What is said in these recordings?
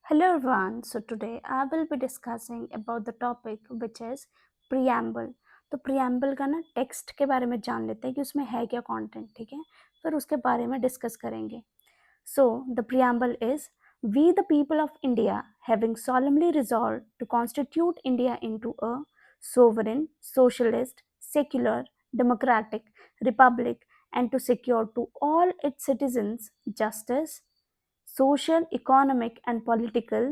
Hello everyone. So today I will be discussing about the topic which is preamble. तो preamble का ना text के बारे में जान लेते हैं कि उसमें है क्या कंटेंट, ठीक है? फिर उसके बारे में डिस्कस करेंगे. So the preamble is we the people of India having solemnly resolved to constitute India into a sovereign, socialist, secular, democratic republic and to secure to all its citizens justice, social, economic, and political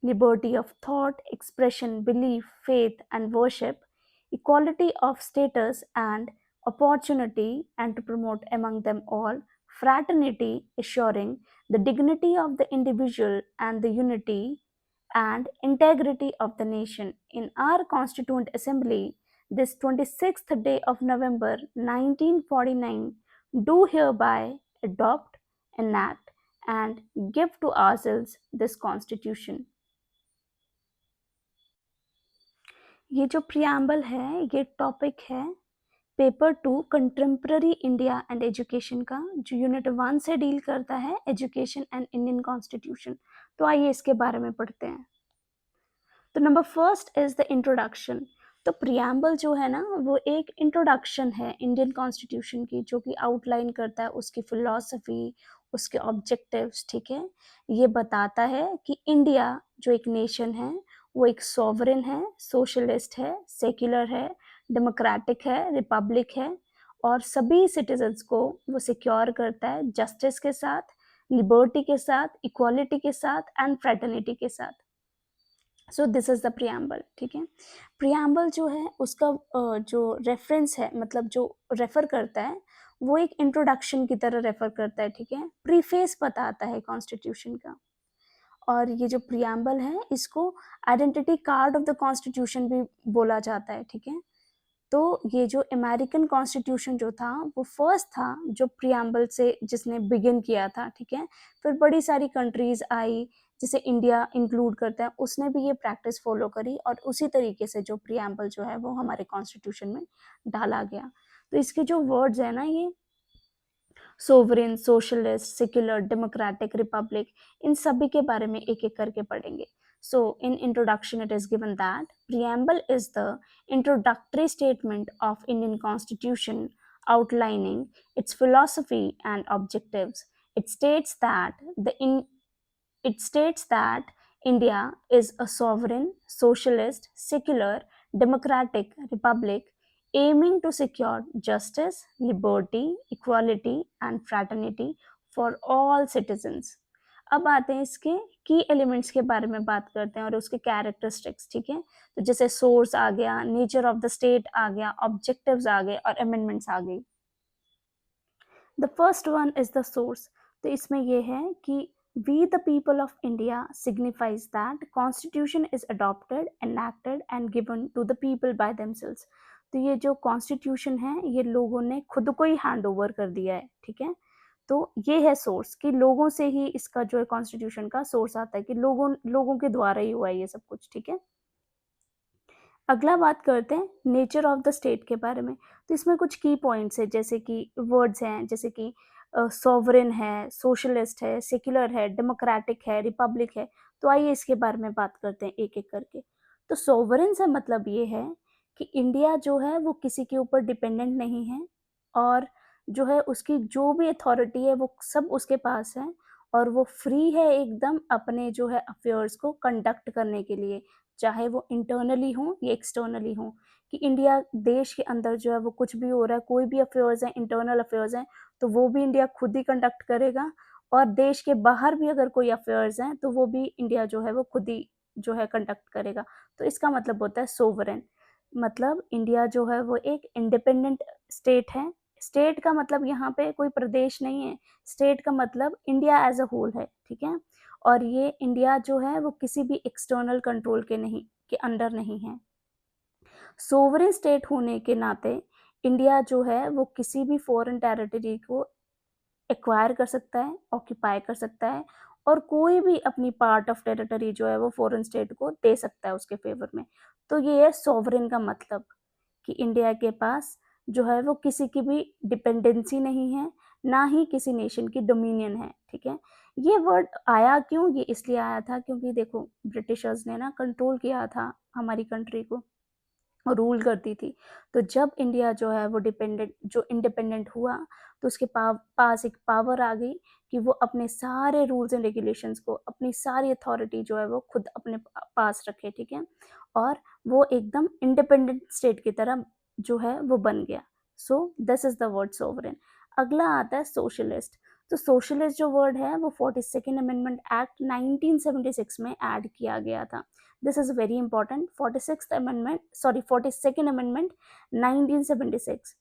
liberty of thought, expression, belief, faith, and worship, equality of status and opportunity, and to promote among them all fraternity, assuring the dignity of the individual and the unity and integrity of the nation. In our Constituent Assembly, this 26th day of November 1949, do hereby adopt, enact, and give to ourselves this Constitution. ये जो preamble है ये topic है paper 2 contemporary India and education का, जो unit 1 से deal करता है एजुकेशन एंड इंडियन कॉन्स्टिट्यूशन. तो आइए इसके बारे में पढ़ते हैं. तो number first is the introduction. तो प्रियम्बल जो है ना वो एक इंट्रोडक्शन है इंडियन कॉन्स्टिट्यूशन की, जो कि आउटलाइन करता है उसकी फिलॉसफी, उसके ऑब्जेक्टिव्स. ठीक है, ये बताता है कि इंडिया जो एक नेशन है वो एक सॉवरेन है, सोशलिस्ट है, सेक्युलर है, डेमोक्रेटिक है, रिपब्लिक है, और सभी सिटीजन्स को वो सिक्योर करता है जस्टिस के साथ, लिबर्टी के साथ, इक्वालिटी के साथ एंड फ्रेटर्निटी के साथ. So this is the preamble. ठीक है, प्रियम्बल जो है उसका जो रेफरेंस है, मतलब जो रेफर करता है वो एक इंट्रोडक्शन की तरह रेफर करता है. ठीक है, प्रीफेस बताता है कॉन्स्टिट्यूशन का. और ये जो प्रियम्बल है इसको identity card of the constitution भी बोला जाता है. ठीक है, तो ये जो अमेरिकन कॉन्स्टिट्यूशन जो था वो फर्स्ट था जो प्रियम्बल से जिसने बिगिन किया था. ठीक है, फिर बड़ी सारी कंट्रीज आई जिसे इंडिया इंक्लूड करता है, उसने भी ये प्रैक्टिस फॉलो करी और उसी तरीके से जो प्रियम्बल जो है वो हमारे कॉन्स्टिट्यूशन में डाला गया. तो इसके जो वर्ड्स है ना, ये sovereign, socialist, secular, democratic, republic, इन सभी के बारे में एक एक करके पढ़ेंगे. So, in introduction, it is given that preamble is the introductory statement of Indian Constitution outlining its philosophy and objectives. It states that India is a sovereign, socialist, secular, democratic republic aiming to secure justice, liberty, equality, and fraternity for all citizens. अब आते हैं इसके की elements के बारे में बात करते हैं और उसके कैरेक्टरिस्टिक्स. ठीक है, तो जैसे सोर्स आ गया, नेचर ऑफ द स्टेट आ गया, ऑब्जेक्टिव्स आ गए और अमेंडमेंट्स आ गई. The first one is the source. तो इसमें यह है कि we the people of India signifies that constitution is adopted, enacted and given to the people by themselves. तो ये जो कॉन्स्टिट्यूशन है ये लोगों ने खुद को ही हैंड ओवर कर दिया है. ठीक है, तो ये है सोर्स कि लोगों से ही इसका जो है कॉन्स्टिट्यूशन का सोर्स आता है, कि लोगों लोगों के द्वारा ही हुआ है ये सब कुछ. ठीक है, अगला बात करते हैं नेचर ऑफ द स्टेट के बारे में. तो इसमें कुछ की पॉइंट्स है, जैसे कि वर्ड्स हैं, जैसे कि सॉवरेन है, सोशलिस्ट है, सेक्युलर है, डेमोक्रेटिक है, रिपब्लिक है. तो आइए इसके बारे में बात करते हैं एक एक करके. तो सॉवरेन से मतलब ये है कि इंडिया जो है वो किसी के ऊपर डिपेंडेंट नहीं है, और जो है उसकी जो भी अथॉरिटी है वो सब उसके पास है, और वो फ्री है एकदम अपने जो है अफेयर्स को कंडक्ट करने के लिए, चाहे वो इंटरनली हो या एक्सटर्नली हो. कि इंडिया देश के अंदर जो है वो कुछ भी हो रहा है, कोई भी अफेयर्स हैं, इंटरनल अफेयर्स हैं, तो वो भी इंडिया खुद ही कंडक्ट करेगा, और देश के बाहर भी अगर कोई अफेयर्स हैं तो वो भी इंडिया जो है वो खुद ही जो है कंडक्ट करेगा. तो इसका मतलब होता है सोवरेन. मतलब इंडिया जो है वो एक इंडिपेंडेंट स्टेट है. स्टेट का मतलब यहाँ पे कोई प्रदेश नहीं है, स्टेट का मतलब इंडिया एज अ होल है. ठीक है, और ये इंडिया जो है वो किसी भी एक्सटर्नल कंट्रोल के अंडर नहीं है. सोवरेन स्टेट होने के नाते इंडिया जो है वो किसी भी फॉरेन टेरिटरी को एक्वायर कर सकता है, ऑक्यूपाई कर सकता है, और कोई भी अपनी पार्ट ऑफ टेरिटरी जो है वो फॉरेन स्टेट को दे सकता है उसके फेवर में. तो ये है सोवरेन का मतलब, कि इंडिया के पास जो है वो किसी की भी डिपेंडेंसी नहीं है, ना ही किसी नेशन की डोमिनियन है, ठीक है। ये वर्ड आया क्यों? ये इसलिए आया था क्योंकि देखो ब्रिटिशर्स ने ना कंट्रोल किया था हमारी कंट्री को, रूल करती थी। तो जब इंडिया जो है वो इंडिपेंडेंट हुआ, तो उसके पास एक पावर आ गई कि वो अपने सारे रूल्स एंड रेगुलेशंस को, अपनी सारी अथॉरिटी जो है वो खुद अपने पास रखे, ठीक है। और वो एकदम इंडिपेंडेंट स्टेट की तरह जो है वो बन गया। So this is the word sovereign. अगला आता है सोशलिस्ट। तो सोशलिस्ट जो वर्ड है वो 42nd अमेंडमेंट एक्ट 1976 में ऐड किया गया था। This is very important. 42nd amendment 1976।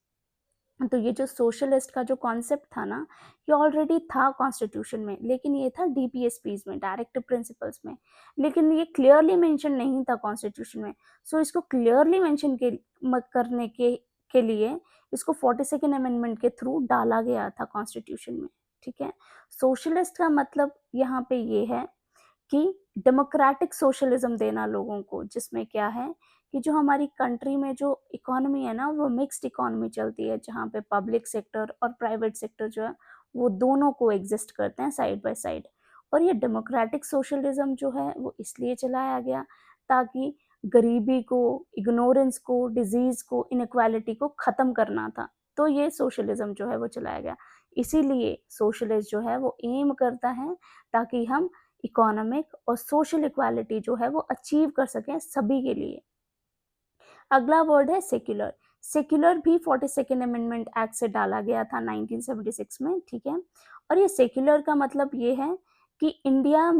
तो ये जो सोशलिस्ट का जो कॉन्सेप्ट था ना, ये ऑलरेडी था कॉन्स्टिट्यूशन में, लेकिन ये था डीपीएसपीज में, डायरेक्टिव प्रिंसिपल्स में, लेकिन ये क्लियरली मेंशन नहीं था कॉन्स्टिट्यूशन में। सो इसको क्लियरली मेंशन करने के लिए इसको 42nd अमेंडमेंट के थ्रू डाला गया था कॉन्स्टिट्यूशन में, ठीक है। सोशलिस्ट का मतलब यहाँ पे ये है कि डेमोक्रेटिक सोशलिज्म देना लोगों को, जिसमें क्या है कि जो हमारी कंट्री में जो इकोनॉमी है ना, वो मिक्स्ड इकोनॉमी चलती है, जहाँ पे पब्लिक सेक्टर और प्राइवेट सेक्टर जो है वो दोनों को एग्जिस्ट करते हैं साइड बाय साइड। और ये डेमोक्रेटिक सोशलिज्म जो है वो इसलिए चलाया गया ताकि गरीबी को, इग्नोरेंस को, डिजीज को, इनक्वालिटी को ख़त्म करना था। तो ये सोशलिज्म जो है वो चलाया गया। इसीलिए सोशलिस्ट जो है वो एम करता है ताकि हम इकोनॉमिक और सोशल इक्वालिटी जो है वो अचीव कर सकें सभी के लिए। अगला वर्ड है सेक्युलर। सेक्युलर भी 42nd अमेंडमेंट एक्ट से डाला गया था 1976 में, ठीक है। और ये सेक्युलर का मतलब ये है कि इंडिया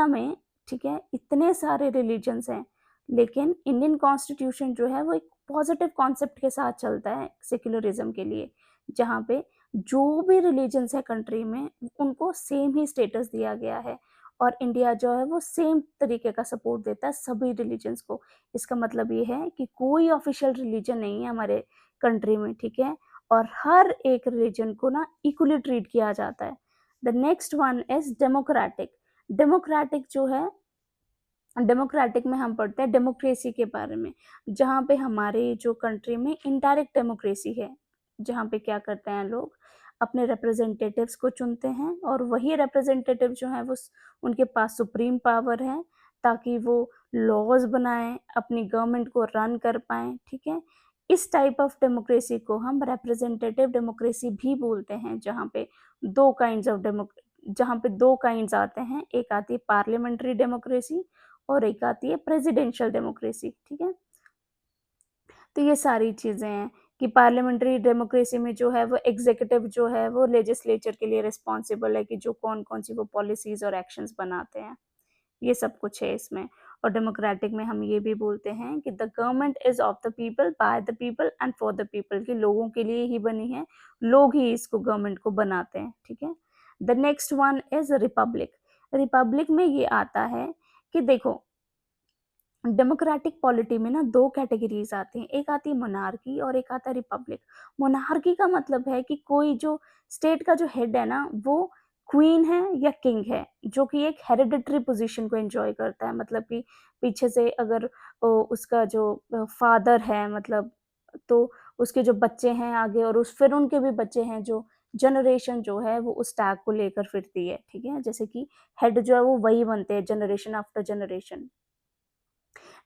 में ठीक है इतने सारे रिलीजन्स हैं, लेकिन इंडियन कॉन्स्टिट्यूशन जो है वो एक पॉजिटिव कॉन्सेप्ट के साथ चलता है सेक्युलरिज्म के लिए, जहाँ पे जो भी रिलीजन्स है कंट्री में उनको सेम ही स्टेटस दिया गया है। और इंडिया जो है वो सेम तरीके का सपोर्ट देता है सभी रिलीजन्स को। इसका मतलब ये है कि कोई ऑफिशियल रिलीजन नहीं है हमारे कंट्री में, ठीक है। और हर एक रिलीजन को ना इक्वली ट्रीट किया जाता है। The next one is democratic. Democratic जो है, डेमोक्रेटिक में हम पढ़ते हैं डेमोक्रेसी के बारे में, जहाँ पे हमारे जो कंट्री में इनडायरेक्ट डेमोक्रेसी है, जहाँ पे क्या करते हैं लोग अपने रिप्रेजेंटेटिव्स को चुनते हैं, और वही रिप्रेजेंटेटिव जो है वो उनके पास सुप्रीम पावर है ताकि वो लॉज बनाएं, अपनी गवर्नमेंट को रन कर पाएं, ठीक है। इस टाइप ऑफ डेमोक्रेसी को हम रिप्रेजेंटेटिव डेमोक्रेसी भी बोलते हैं, जहाँ पे दो काइंड्स आते हैं, एक आती है पार्लियामेंट्री डेमोक्रेसी और एक आती है प्रेसिडेंशियल डेमोक्रेसी, ठीक है। तो ये सारी चीज़ें हैं कि पार्लियामेंट्री डेमोक्रेसी में जो है वो एग्जीक्यूटिव जो है वो लेजिस्लेचर के लिए रिस्पॉन्सिबल है कि जो कौन-कौन सी वो पॉलिसीज़ और एक्शंस बनाते हैं, ये सब कुछ है इसमें। और डेमोक्रेटिक में हम ये भी बोलते हैं कि the government is of the people, by the people and for the people, कि लोगों के लिए ही बनी है, लोग ही इसको गवर्नमेंट को बनाते हैं, ठीक है। The next one is Republic. Republic में ये आता है कि देखो डेमोक्रेटिक पॉलिटी में ना दो कैटेगरीज आती हैं, एक आती है मोनार्की और एक आता है रिपब्लिक। मोनार्की का मतलब है कि कोई जो स्टेट का जो हेड है ना वो क्वीन है या किंग है, जो कि एक हेरिडिटरी पोजीशन को एंजॉय करता है, मतलब कि पीछे से अगर उसका जो फादर है, मतलब तो उसके जो बच्चे हैं आगे, और उस फिर उनके भी बच्चे हैं, जो जनरेशन जो है वो उस टैग को लेकर फिरती है, ठीक है। जैसे कि हेड जो है वो वही बनते हैं जनरेशन आफ्टर जनरेशन।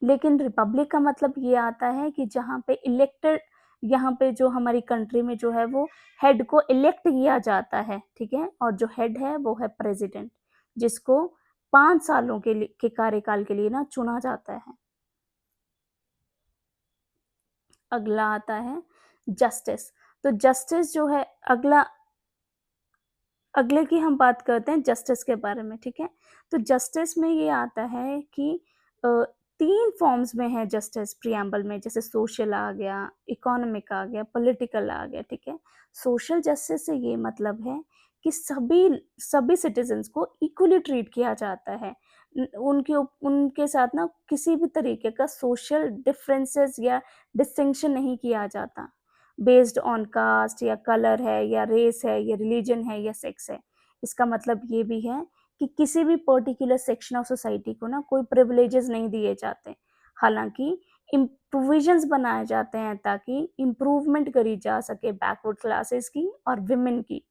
लेकिन रिपब्लिक का मतलब ये आता है कि जहाँ पे इलेक्टेड, यहाँ पे जो हमारी कंट्री में जो है वो हेड को इलेक्ट किया जाता है, ठीक है। और जो हेड है वो है प्रेसिडेंट, जिसको 5 सालों के कार्यकाल के लिए ना चुना जाता है। अगला आता है जस्टिस। तो जस्टिस जो है अगले की हम बात करते हैं जस्टिस के बारे में, ठीक है। तो जस्टिस में ये आता है कि अ, 3 फॉर्म्स में है जस्टिस प्रिएम्बल में, जैसे सोशल आ गया, इकोनॉमिक आ गया, पॉलिटिकल आ गया, ठीक है। सोशल जस्टिस से ये मतलब है कि सभी सिटीजन्स को इक्वली ट्रीट किया जाता है। उनके साथ ना किसी भी तरीके का सोशल डिफरेंसेस या डिस्टिंक्शन नहीं किया जाता, बेस्ड ऑन कास्ट या कलर है या रेस है या रिलीजन है या सेक्स है। इसका मतलब ये भी है कि किसी भी पर्टिकुलर सेक्शन ऑफ सोसाइटी को ना कोई प्रिविलेजेस नहीं दिए जाते। हालांकि प्रोविजंस बनाए जाते हैं ताकि इम्प्रूवमेंट करी जा सके बैकवर्ड क्लासेस की और विमेन की,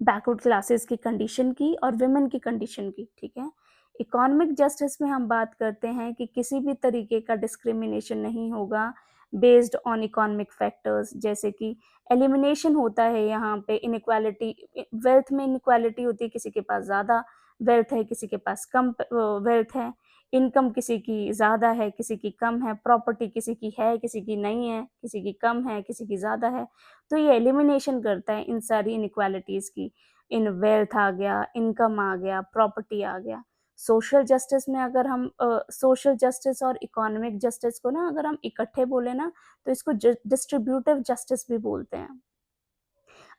बैकवर्ड क्लासेस की कंडीशन की और विमेन की कंडीशन की, ठीक है। इकोनॉमिक जस्टिस में हम बात करते हैं कि किसी भी तरीके का डिस्क्रिमिनेशन नहीं होगा बेस्ड ऑन इकोनॉमिक फैक्टर्स, जैसे कि एलिमिनेशन होता है यहाँ पे इनइक्वालिटी, वेल्थ में इनइक्वालिटी होती है, किसी के पास ज़्यादा वेल्थ है, किसी के पास कम वेल्थ है, इनकम किसी की ज़्यादा है, किसी की कम है, प्रॉपर्टी किसी की है, किसी की नहीं है, किसी की कम है, किसी की ज़्यादा है। तो ये एलिमिनेशन करता है इन सारी इनइक्वालिटीज़ की, इन वेल्थ आ गया, इनकम आ गया, प्रॉपर्टी आ गया। सोशल जस्टिस में अगर हम सोशल जस्टिस और इकोनॉमिक जस्टिस को ना अगर हम इकट्ठे बोले ना तो इसको डिस्ट्रीब्यूटिव जस्टिस भी बोलते हैं।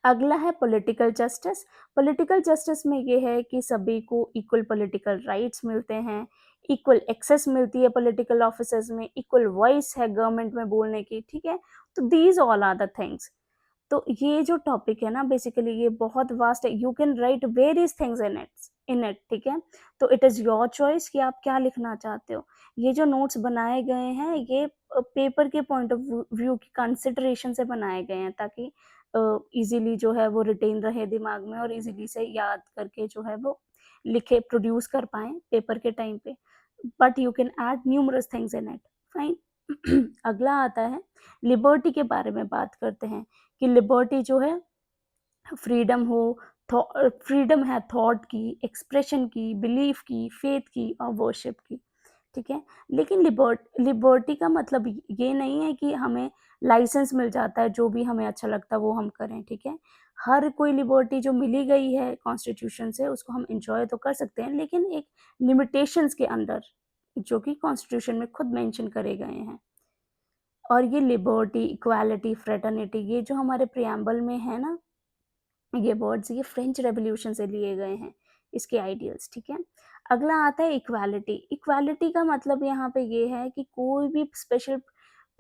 अगला है पॉलिटिकल जस्टिस। पॉलिटिकल जस्टिस में ये है कि सभी को इक्वल पॉलिटिकल राइट्स मिलते हैं, इक्वल एक्सेस मिलती है पॉलिटिकल ऑफिसर्स में, इक्वल वॉइस है गवर्नमेंट में बोलने की, ठीक है। तो these all are the things. तो ये जो टॉपिक है ना बेसिकली ये बहुत वास्ट है, you can write various things in it, ठीक है। तो इट इज़ योर चॉइस कि आप क्या लिखना चाहते हो। ये जो नोट्स बनाए गए हैं ये पेपर के पॉइंट ऑफ व्यू की कंसिडरेशन से बनाए गए हैं ताकि इजीली जो है वो रिटेन रहे दिमाग में और इजीली से याद करके जो है वो लिखे प्रोड्यूस कर पाएँ पेपर के टाइम पे। But you can add numerous things in it, fine. अगला आता है लिबर्टी के बारे में बात करते हैं कि लिबर्टी जो है फ्रीडम हो, फ्रीडम है थॉट की, एक्सप्रेशन की, बिलीफ की, फेथ की और वर्शिप की, ठीक है। लेकिन लिबर्टी का मतलब ये नहीं है कि हमें लाइसेंस मिल जाता है जो भी हमें अच्छा लगता है वो हम करें, ठीक है। हर कोई लिबर्टी जो मिली गई है कॉन्स्टिट्यूशन से उसको हम इंजॉय तो कर सकते हैं लेकिन एक लिमिटेशंस के अंदर जो कि कॉन्स्टिट्यूशन में खुद मेंशन करे गए हैं। और ये लिबर्टी, इक्वालिटी, फ्रेटर्निटी ये जो हमारे प्रियम्बल में है ना, ये वर्ड्स ये फ्रेंच रेवोल्यूशन से लिए गए हैं, इसके आइडियल्स, ठीक है। अगला आता है इक्वालिटी। इक्वालिटी का मतलब यहाँ पे ये है कि कोई भी स्पेशल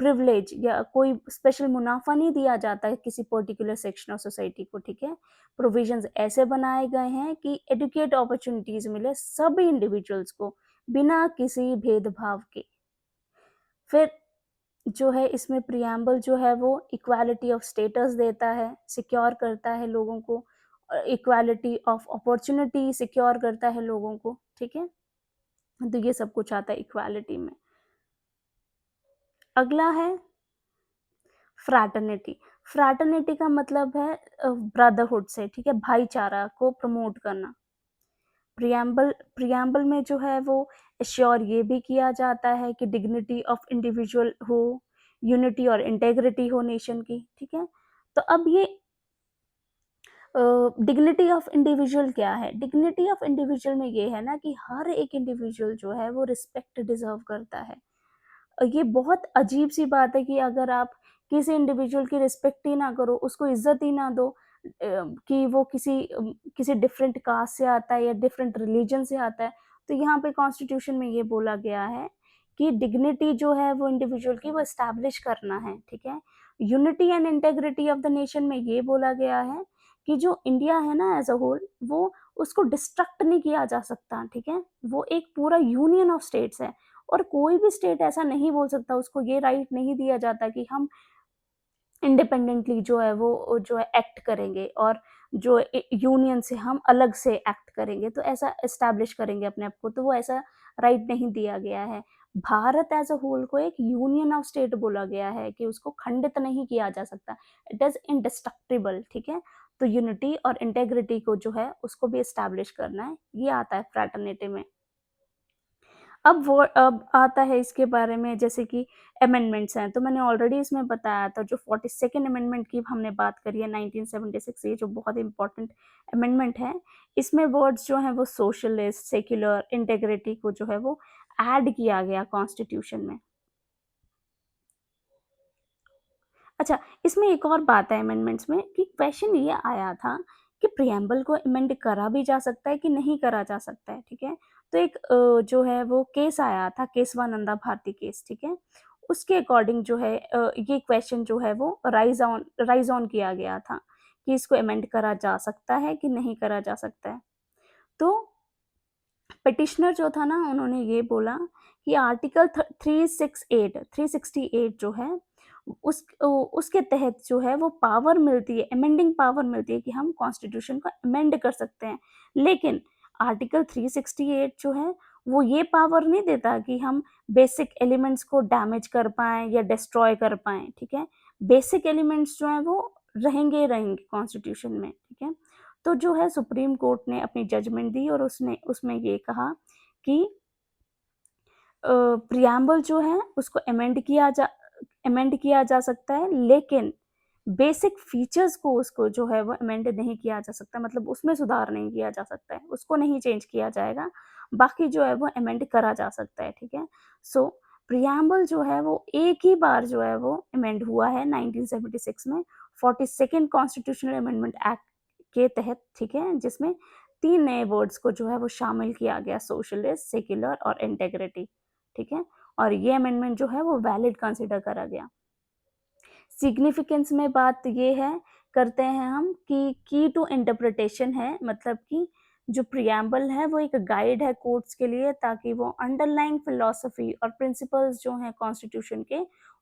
प्रिविलेज या कोई स्पेशल मुनाफा नहीं दिया जाता है किसी पर्टिकुलर सेक्शन ऑफ सोसाइटी को, ठीक है। प्रोविजंस ऐसे बनाए गए हैं कि एडुकेट अपॉर्चुनिटीज मिले सभी इंडिविजुअल्स को बिना किसी भेदभाव के। फिर जो है इसमें प्रियम्बल जो है वो इक्वालिटी ऑफ स्टेटस देता है, सिक्योर करता है लोगों को, इक्वालिटी ऑफ अपॉर्चुनिटी सिक्योर करता है लोगों को, ठीक है। तो ये सब कुछ आता है इक्वालिटी में। अगला है फ्रैटर्निटी। फ्रैटर्निटी का मतलब है ब्रदरहुड से, ठीक है, भाईचारा को प्रमोट करना। प्रियम्बल में जो है वो एश्योर ये भी किया जाता है कि डिग्निटी ऑफ इंडिविजुअल हो, यूनिटी और इंटेग्रिटी हो नेशन की, ठीक है। तो अब ये डिग्निटी ऑफ इंडिविजुअल क्या है? डिग्निटी ऑफ इंडिविजुअल में ये है ना कि हर एक इंडिविजुअल जो है वो रिस्पेक्ट डिजर्व करता है। ये बहुत अजीब सी बात है कि अगर आप किसी इंडिविजुअल की रिस्पेक्ट ही ना करो, उसको इज्जत ही ना दो, कि वो किसी डिफरेंट कास्ट से आता है या डिफरेंट रिलीजन से आता है, तो यहाँ पे कॉन्स्टिट्यूशन में ये बोला गया है कि डिग्निटी जो है वो इंडिविजुअल की वो एस्टैब्लिश करना है, ठीक है। Unity and integrity of the nation में ये बोला गया है कि जो इंडिया है ना एज अ होल वो उसको डिस्ट्रक्ट नहीं किया जा सकता, ठीक है। वो एक पूरा यूनियन ऑफ स्टेट्स है और कोई भी स्टेट ऐसा नहीं बोल सकता, उसको ये राइट नहीं दिया जाता कि हम इंडिपेंडेंटली जो है वो जो है एक्ट करेंगे और जो यूनियन से हम अलग से एक्ट करेंगे, तो ऐसा एस्टैब्लिश करेंगे अपने आप को, तो वो ऐसा राइट नहीं दिया गया है। भारत एज अ होल को एक यूनियन ऑफ स्टेट बोला गया है कि उसको खंडित नहीं किया जा सकता, इट इज इंडिस्ट्रक्टिबल, ठीक है। तो यूनिटी और इंटेग्रिटी को जो है उसको भी एस्टैब्लिश करना है, ये आता है फ्रैटर्निटी में। अब आता है इसके बारे में जैसे कि अमेंडमेंट्स हैं, तो मैंने ऑलरेडी इसमें बताया था, जो 42nd अमेंडमेंट की हमने बात करी है 1976, ये जो बहुत इंपॉर्टेंट अमेंडमेंट है, इसमें वर्ड्स जो हैं वो सोशलिस्ट, सेक्युलर, इंटेग्रिटी को जो है वो ऐड किया गया कॉन्स्टिट्यूशन में। अच्छा, इसमें एक और बात है अमेंडमेंट्स में कि क्वेश्चन ये आया था कि प्रियम्बल को अमेंड करा भी जा सकता है कि नहीं करा जा सकता है, ठीक है। तो एक जो है वो केस आया था, केशवानंदा भारती केस, ठीक है। उसके अकॉर्डिंग जो है ये क्वेश्चन जो है वो राइज ऑन किया गया था कि इसको अमेंड करा जा सकता है कि नहीं करा जा सकता है। तो पिटिशनर जो था ना, उन्होंने ये बोला कि आर्टिकल 368 जो है उसके तहत जो है वो पावर मिलती है, अमेंडिंग पावर मिलती है कि हम कॉन्स्टिट्यूशन को अमेंड कर सकते हैं। लेकिन आर्टिकल 368 जो है वो ये पावर नहीं देता कि हम बेसिक एलिमेंट्स को डैमेज कर पाएँ या डिस्ट्रॉय कर पाएँ, ठीक है? बेसिक एलिमेंट्स जो हैं वो रहेंगे ही रहेंगे कॉन्स्टिट्यूशन में, ठीक है? तो जो है सुप्रीम कोर्ट ने अपनी जजमेंट दी और उसने उसमें ये कहा कि प्रिएम्बल जो है उसको अमेंड किया जा सकता है, लेकिन बेसिक फीचर्स को उसको जो है वो अमेंड नहीं किया जा सकता, मतलब उसमें सुधार नहीं किया जा सकता है, उसको नहीं चेंज किया जाएगा। बाकी जो है वो अमेंड करा जा सकता है, ठीक है? सो प्रिएम्बल जो है वो एक ही बार जो है वो अमेंड हुआ है 1976 में 42nd कॉन्स्टिट्यूशनल अमेंडमेंट एक्ट के तहत, ठीक है? जिसमें 3 नए वर्ड्स को जो है वो शामिल किया गया, सोशलिस्ट, सेक्युलर और इंटेग्रिटी, ठीक है? और ये अमेंडमेंट जो है वो वैलिड कंसिडर करा गया। सिग्निफिकेंस में बात ये है करते हैं हम कि की टू इंटरप्रिटेशन है, मतलब कि जो प्रिएम्बल है वो एक गाइड है कोर्ट्स के लिए, ताकि वो अंडरलाइंग फिलॉसफी और प्रिंसिपल्स जो हैं कॉन्स्टिट्यूशन के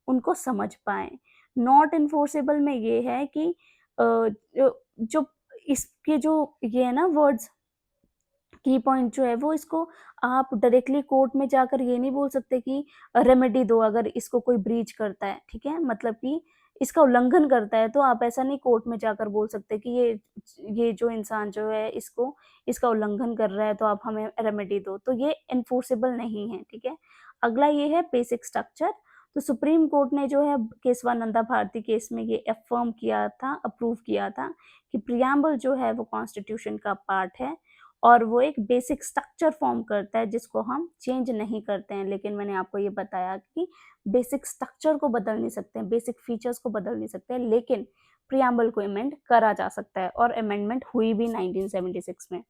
उनको समझ पाएँ। नॉट एन्फोर्सेबल में ये है कि जो इसके जो ये है ना वर्ड्स, की पॉइंट जो है वो इसको आप डायरेक्टली कोर्ट में जाकर ये नहीं बोल सकते कि रेमेडी दो अगर इसको कोई ब्रीच करता है, ठीक है? मतलब कि इसका उल्लंघन करता है, तो आप ऐसा नहीं कोर्ट में जाकर बोल सकते कि ये जो इंसान जो है इसका उल्लंघन कर रहा है तो आप हमें रेमेडी दो, तो ये एनफोर्सेबल नहीं है, ठीक है? अगला ये है बेसिक स्ट्रक्चर। तो सुप्रीम कोर्ट ने जो है केशवानंदा भारती केस में ये अफ़र्म किया था, अप्रूव किया था कि प्रिएम्बल जो है वो कॉन्स्टिट्यूशन का पार्ट है और वो एक बेसिक स्ट्रक्चर फॉर्म करता है जिसको हम चेंज नहीं करते हैं। लेकिन मैंने आपको ये बताया कि बेसिक स्ट्रक्चर को बदल नहीं सकते हैं, बेसिक फीचर्स को बदल नहीं सकते हैं, लेकिन प्रिएम्बल को अमेंड करा जा सकता है और अमेंडमेंट हुई भी 1976 में।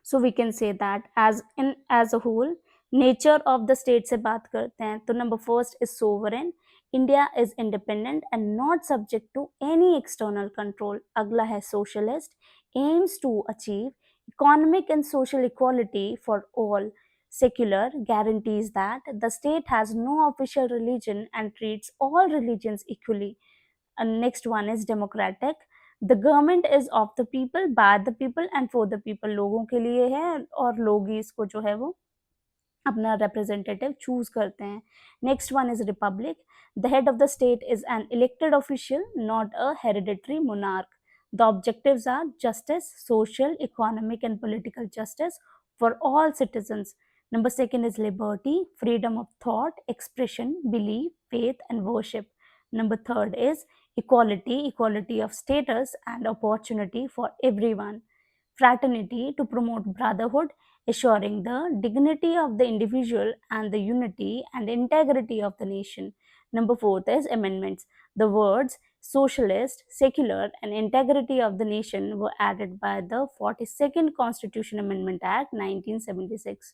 So we can say that as a whole nature of the state से बात करते हैं तो number first is sovereign, India is independent and not subject to any external control. अगला है socialist, aims to achieve economic and social equality for all. Secular guarantees that the state has no official religion and treats all religions equally. And next one is democratic. The government is of the people, by the people and for the people. लोगों के लिए है और लोग ही इसको जो है वो अपना रिप्रेजेंटेटिव चूज करते हैं। Next one is Republic. The head of the state is an elected official, not a hereditary monarch. The objectives are justice, social, economic, and political justice for all citizens. Number second is liberty, freedom of thought, expression, belief, faith, and worship. Number third is equality, equality of status and opportunity for everyone. Fraternity, to promote brotherhood, assuring the dignity of the individual and the unity and integrity of the nation. Number fourth is amendments. The words socialist, secular, and integrity of the nation were added by the 42nd Constitution Amendment Act 1976.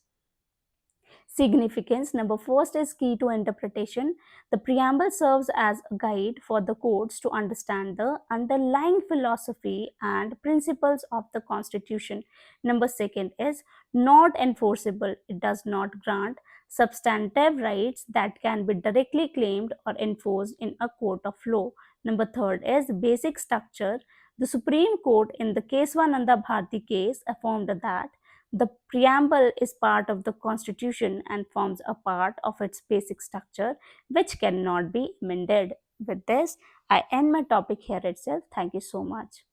Significance. Number first is key to interpretation. The preamble serves as a guide for the courts to understand the underlying philosophy and principles of the Constitution. Number second is not enforceable. It does not grant substantive rights that can be directly claimed or enforced in a court of law. Number third is basic structure. The Supreme Court in the Keswananda Bharti case affirmed that the preamble is part of the Constitution and forms a part of its basic structure, which cannot be amended. With this, I end my topic here itself. Thank you so much.